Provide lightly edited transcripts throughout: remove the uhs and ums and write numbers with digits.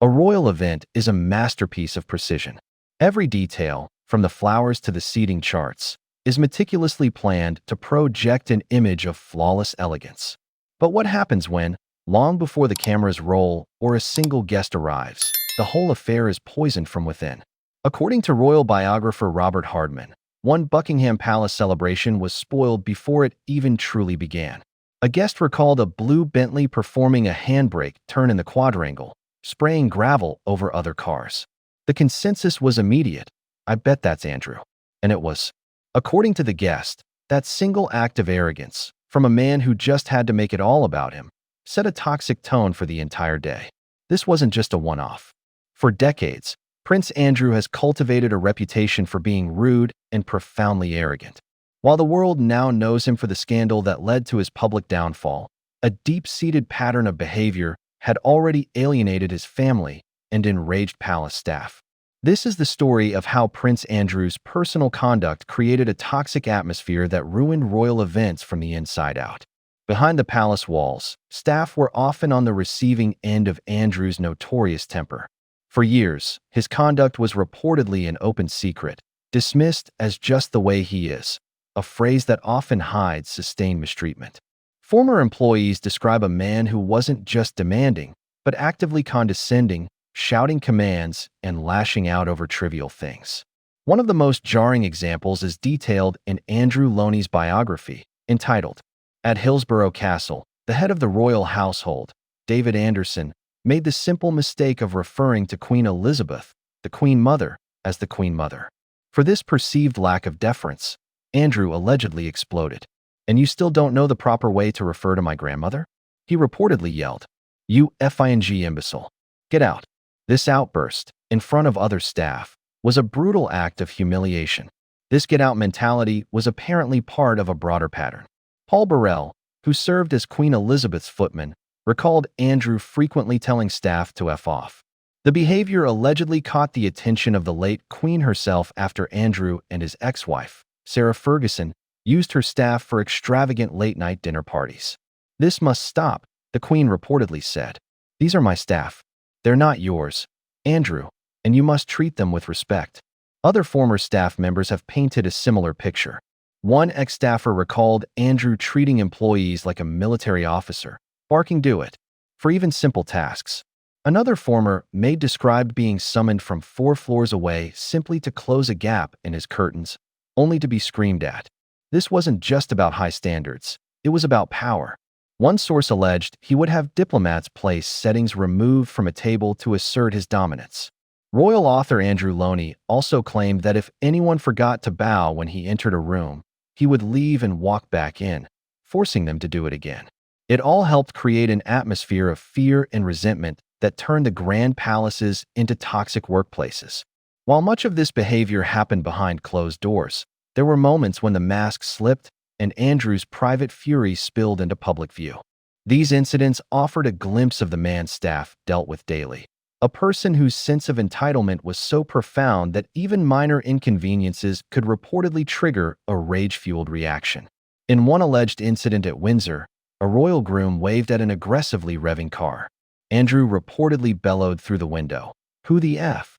A royal event is a masterpiece of precision. Every detail, from the flowers to the seating charts, is meticulously planned to project an image of flawless elegance. But what happens when, long before the cameras roll or a single guest arrives, the whole affair is poisoned from within? According to royal biographer Robert Hardman, one Buckingham Palace celebration was spoiled before it even truly began. A guest recalled a blue Bentley performing a handbrake turn in the quadrangle, spraying gravel over other cars. The consensus was immediate. "I bet that's Andrew." And it was. According to the guest, that single act of arrogance, from a man who just had to make it all about him, set a toxic tone for the entire day. This wasn't just a one-off. For decades, Prince Andrew has cultivated a reputation for being rude and profoundly arrogant. While the world now knows him for the scandal that led to his public downfall, a deep-seated pattern of behavior had already alienated his family and enraged palace staff. This is the story of how Prince Andrew's personal conduct created a toxic atmosphere that ruined royal events from the inside out. Behind the palace walls, staff were often on the receiving end of Andrew's notorious temper. For years, his conduct was reportedly an open secret, dismissed as just the way he is, a phrase that often hides sustained mistreatment. Former employees describe a man who wasn't just demanding, but actively condescending, shouting commands, and lashing out over trivial things. One of the most jarring examples is detailed in Andrew Loney's biography, entitled, "At Hillsborough Castle, the head of the royal household, David Anderson, made the simple mistake of referring to Queen Elizabeth, the Queen Mother, as the Queen Mother. For this perceived lack of deference, Andrew allegedly exploded. 'And you still don't know the proper way to refer to my grandmother?' He reportedly yelled. 'You f***ing imbecile. Get out.' This outburst, in front of other staff, was a brutal act of humiliation. This get-out mentality was apparently part of a broader pattern. Paul Burrell, who served as Queen Elizabeth's footman, recalled Andrew frequently telling staff to F off. The behavior allegedly caught the attention of the late Queen herself after Andrew and his ex-wife, Sarah Ferguson, used her staff for extravagant late-night dinner parties. "This must stop," the Queen reportedly said. "These are my staff. They're not yours, Andrew, and you must treat them with respect." Other former staff members have painted a similar picture. One ex-staffer recalled Andrew treating employees like a military officer, barking "do it," for even simple tasks. Another former maid described being summoned from 4 floors away simply to close a gap in his curtains, only to be screamed at. This wasn't just about high standards, it was about power. One source alleged he would have diplomats place settings removed from a table to assert his dominance. Royal author Andrew Loney also claimed that if anyone forgot to bow when he entered a room, he would leave and walk back in, forcing them to do it again. It all helped create an atmosphere of fear and resentment that turned the grand palaces into toxic workplaces. While much of this behavior happened behind closed doors, there were moments when the mask slipped and Andrew's private fury spilled into public view. These incidents offered a glimpse of the man staff dealt with daily. A person whose sense of entitlement was so profound that even minor inconveniences could reportedly trigger a rage-fueled reaction. In one alleged incident at Windsor, a royal groom waved at an aggressively revving car. Andrew reportedly bellowed through the window, "Who the F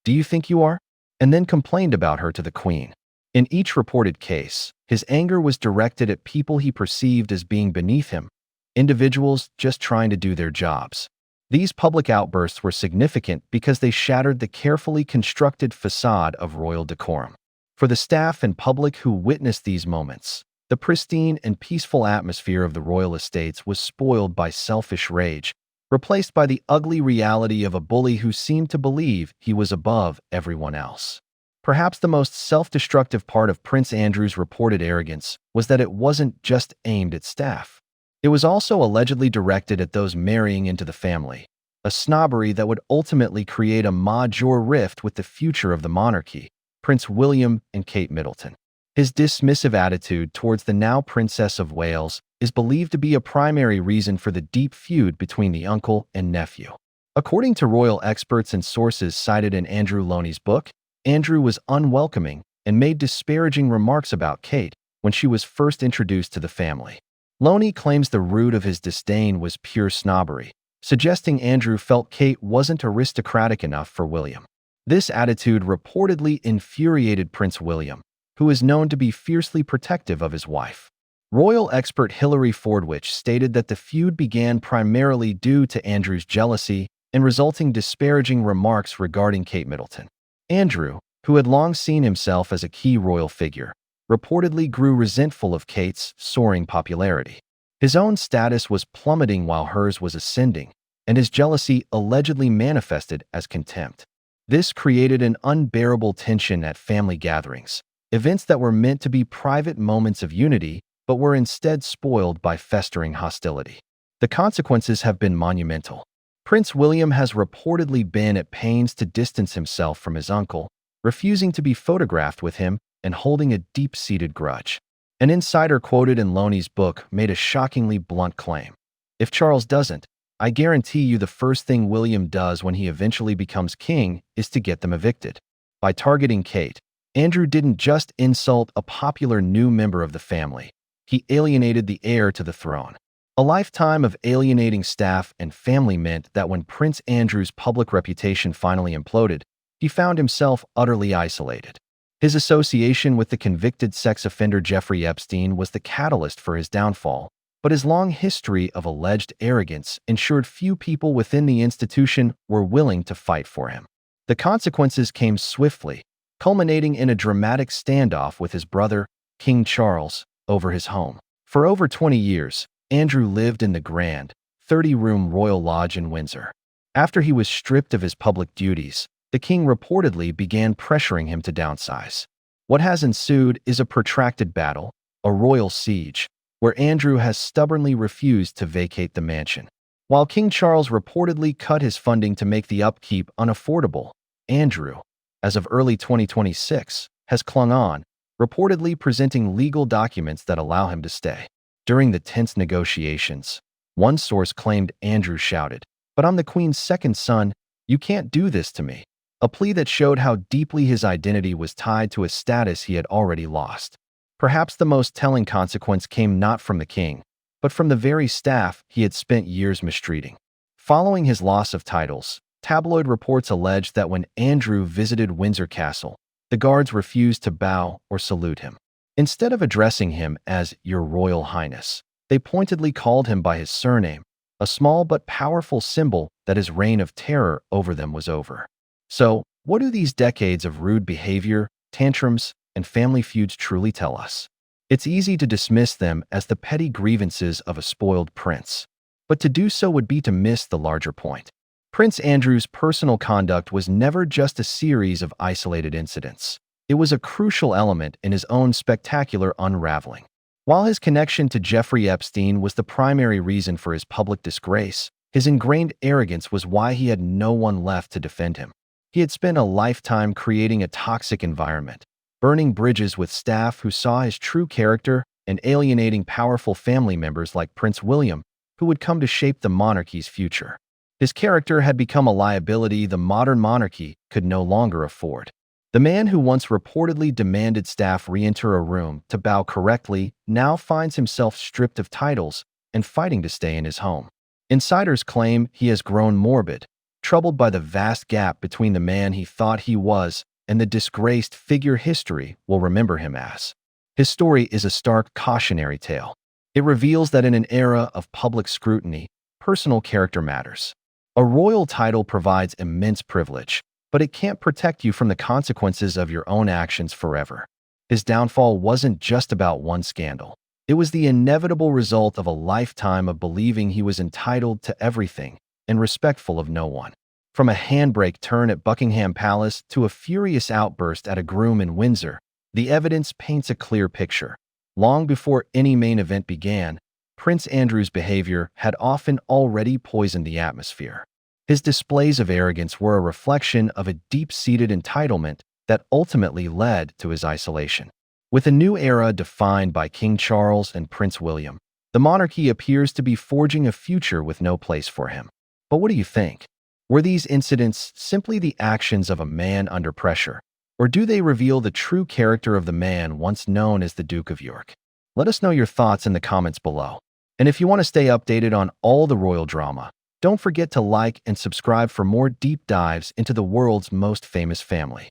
do you think you are?" and then complained about her to the Queen. In each reported case, his anger was directed at people he perceived as being beneath him, individuals just trying to do their jobs. These public outbursts were significant because they shattered the carefully constructed facade of royal decorum. For the staff and public who witnessed these moments, the pristine and peaceful atmosphere of the royal estates was spoiled by selfish rage, replaced by the ugly reality of a bully who seemed to believe he was above everyone else. Perhaps the most self-destructive part of Prince Andrew's reported arrogance was that it wasn't just aimed at staff. It was also allegedly directed at those marrying into the family, a snobbery that would ultimately create a major rift with the future of the monarchy, Prince William and Kate Middleton. His dismissive attitude towards the now Princess of Wales is believed to be a primary reason for the deep feud between the uncle and nephew. According to royal experts and sources cited in Andrew Loney's book, Andrew was unwelcoming and made disparaging remarks about Kate when she was first introduced to the family. Loney claims the root of his disdain was pure snobbery, suggesting Andrew felt Kate wasn't aristocratic enough for William. This attitude reportedly infuriated Prince William, who is known to be fiercely protective of his wife. Royal expert Hilary Fordwich stated that the feud began primarily due to Andrew's jealousy and resulting disparaging remarks regarding Kate Middleton. Andrew, who had long seen himself as a key royal figure, reportedly grew resentful of Kate's soaring popularity. His own status was plummeting while hers was ascending, and his jealousy allegedly manifested as contempt. This created an unbearable tension at family gatherings, events that were meant to be private moments of unity but were instead spoiled by festering hostility. The consequences have been monumental. Prince William has reportedly been at pains to distance himself from his uncle, refusing to be photographed with him and holding a deep-seated grudge. An insider quoted in Loney's book made a shockingly blunt claim. If Charles doesn't, I guarantee you the first thing William does when he eventually becomes king is to get them evicted. By targeting Kate, Andrew didn't just insult a popular new member of the family. He alienated the heir to the throne. A lifetime of alienating staff and family meant that when Prince Andrew's public reputation finally imploded, he found himself utterly isolated. His association with the convicted sex offender Jeffrey Epstein was the catalyst for his downfall, but his long history of alleged arrogance ensured few people within the institution were willing to fight for him. The consequences came swiftly, culminating in a dramatic standoff with his brother, King Charles, over his home. For over 20 years, Andrew lived in the grand, 30-room royal lodge in Windsor. After he was stripped of his public duties, the king reportedly began pressuring him to downsize. What has ensued is a protracted battle, a royal siege, where Andrew has stubbornly refused to vacate the mansion. While King Charles reportedly cut his funding to make the upkeep unaffordable, Andrew, as of early 2026, has clung on, reportedly presenting legal documents that allow him to stay. During the tense negotiations, one source claimed Andrew shouted, "But I'm the Queen's second son, you can't do this to me," a plea that showed how deeply his identity was tied to a status he had already lost. Perhaps the most telling consequence came not from the king, but from the very staff he had spent years mistreating. Following his loss of titles, tabloid reports alleged that when Andrew visited Windsor Castle, the guards refused to bow or salute him. Instead of addressing him as Your Royal Highness, they pointedly called him by his surname, a small but powerful symbol that his reign of terror over them was over. So, what do these decades of rude behavior, tantrums, and family feuds truly tell us? It's easy to dismiss them as the petty grievances of a spoiled prince, but to do so would be to miss the larger point. Prince Andrew's personal conduct was never just a series of isolated incidents. It was a crucial element in his own spectacular unraveling. While his connection to Jeffrey Epstein was the primary reason for his public disgrace, his ingrained arrogance was why he had no one left to defend him. He had spent a lifetime creating a toxic environment, burning bridges with staff who saw his true character and alienating powerful family members like Prince William, who would come to shape the monarchy's future. His character had become a liability the modern monarchy could no longer afford. The man who once reportedly demanded staff re-enter a room to bow correctly now finds himself stripped of titles and fighting to stay in his home. Insiders claim he has grown morbid, troubled by the vast gap between the man he thought he was and the disgraced figure history will remember him as. His story is a stark cautionary tale. It reveals that in an era of public scrutiny, personal character matters. A royal title provides immense privilege, but it can't protect you from the consequences of your own actions forever. His downfall wasn't just about one scandal. It was the inevitable result of a lifetime of believing he was entitled to everything and respectful of no one. From a handbrake turn at Buckingham Palace to a furious outburst at a groom in Windsor, the evidence paints a clear picture. Long before any main event began, Prince Andrew's behavior had often already poisoned the atmosphere. His displays of arrogance were a reflection of a deep-seated entitlement that ultimately led to his isolation. With a new era defined by King Charles and Prince William, the monarchy appears to be forging a future with no place for him. But what do you think? Were these incidents simply the actions of a man under pressure, or do they reveal the true character of the man once known as the Duke of York? Let us know your thoughts in the comments below. And if you want to stay updated on all the royal drama, don't forget to like and subscribe for more deep dives into the world's most famous family.